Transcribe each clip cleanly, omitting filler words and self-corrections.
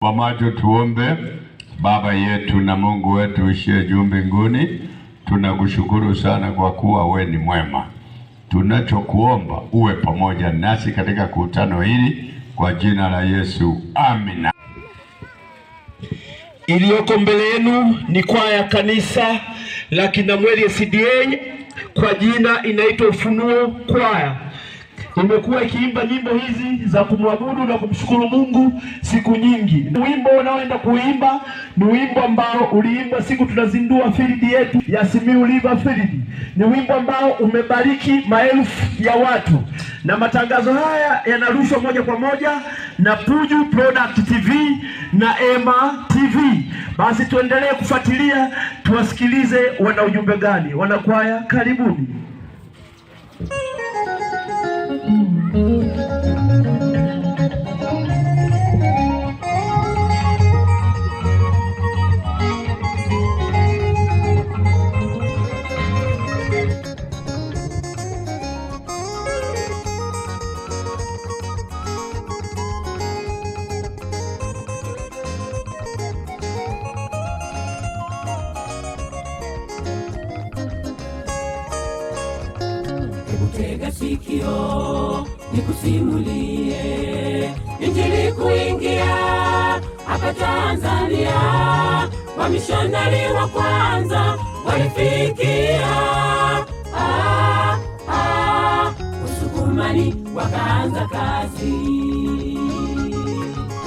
Kwa macho tuombe. Baba yetu na Mungu wetu uishie juu mbinguni, tunakushukuru sana kwa kuwa wewe ni mwema. Tunachokuomba uwe pamoja nasi katika kutano hili kwa jina la Yesu. Amina. Iliyoko mbele yenu ni kwaya kanisa la Kinamweli SDA, kwa jina inaitwa Ufunuo Kwaya. Imekuwa ikiimba nyimbo hizi za kumwabudu na kumshukuru Mungu siku nyingi. Wimbo unaoenda kuimba ni wimbo ambao uliimbwa siku tunazindua field yetu ya Simiyu River Field. Ni wimbo ambao umebariki maelfu ya watu, na matangazo haya yanarushwa moja kwa moja na Puju Product TV na Ema TV. Basi tuendelee kufuatilia, tuwasikilize wana ujumbe gani. Wanakwaya, karibuni. Tega sikio nikusimulie Injili kuingia hapa Tanzania. Wamishonari wa kwanza walifikia Usukumani, wakaanza kazi.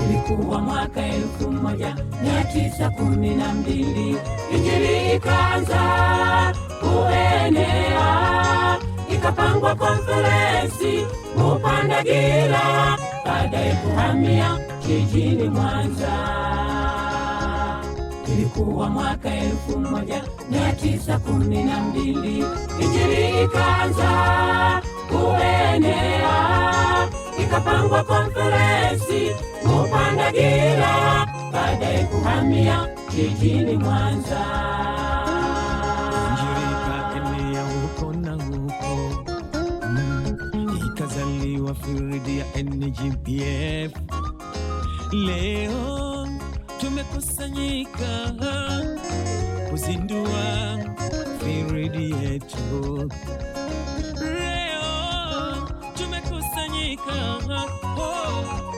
Ilikuwa mwaka 1912, Injili ikaanza kuenea. Ikapangwa konferensi Upandagira, baadaye kuhamia jijini Mwanza. Ilikuwa mwaka 1912, Injili ikaanza kuenea. Ikapangwa konferensi Upandagira, baadaye kuhamia jijini Mwanza. Ikazaliwa field ya NGPF. Leo tumekusanyika kuzindua field yetu. Leo tumekusanyika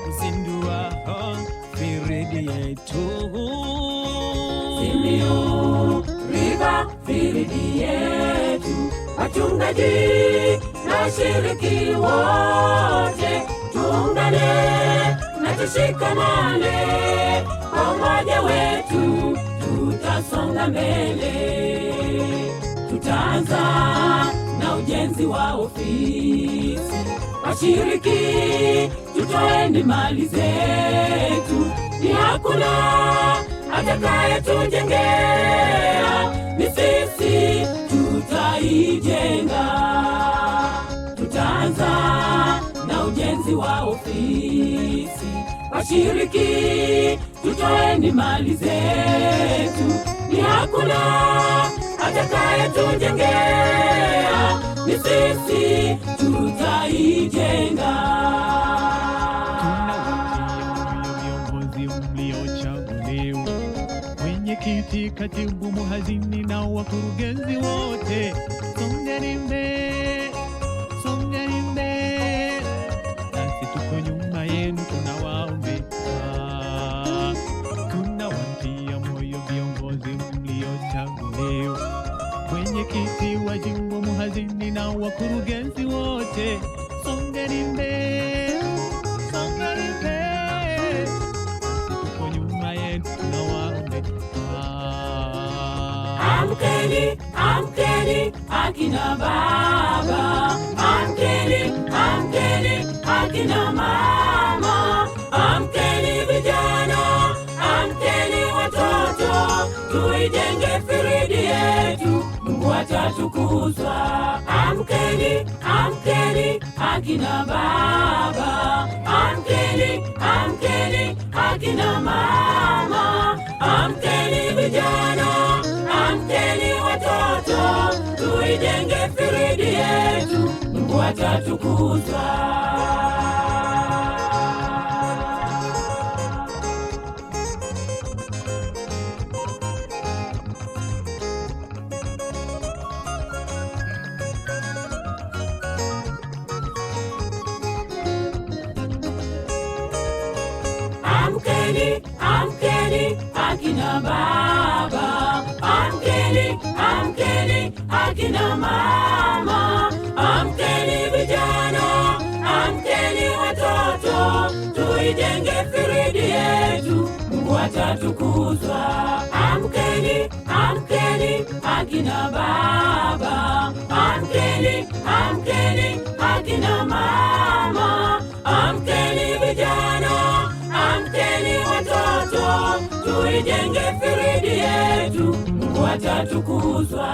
kuzindua field yetu. Simiyu River Field yetu, wachungaji na washiriki wote, tuungane na tushikamane. Kwa umoja wetu tutasonga mbele. Tutaanza na ujenzi wa ofisi. Washiriki, tutoeni mali zetu, ni hakuna atakaye tujengea, ni sisi tutaijenga. Tutaanza na ujenzi wa ofisi. Washiriki, tutoeni mali zetu, ni hakuna atakaye tujengea, ni sisi tutaijenga. Mwenyekiti, katibu, mhazini na wakurugenzi wote, songeni mbele, songeni mbele. Nasi tuko nyuma yenu, tunawaombea. Tunawatia moyo viongozi mliochaguliwa, mwenyekiti wa jimbo, mhazini na wakurugenzi wote, songeni mbele, songeni mbele. Tuko nyuma yenu, tunawaombea. Amkeni, amkeni akina baba, amkeni, amkeni akina mama, amkeni vijana, amkeni watoto, tuijenge field yetu, Mungu atatukuzwa. Amkeni, amkeni akina baba, amkeni, amkeni akina mama, amkeni vijana, amkeni watoto, tuijenge field yetu, Mungu atatukuzwa. amkeni, amkeni akina baba, amkeni, amkeni akina mama, amkeni vijana, amkeni watoto, tuijenge Firidi yetu, Mungu atatukuzwa. Amkeni, amkeni akina baba, amkeni, amkeni akina mama, amkeni vijana, amkeni watoto, tuijenge Firidi yetu, Mungu atatukuzwa.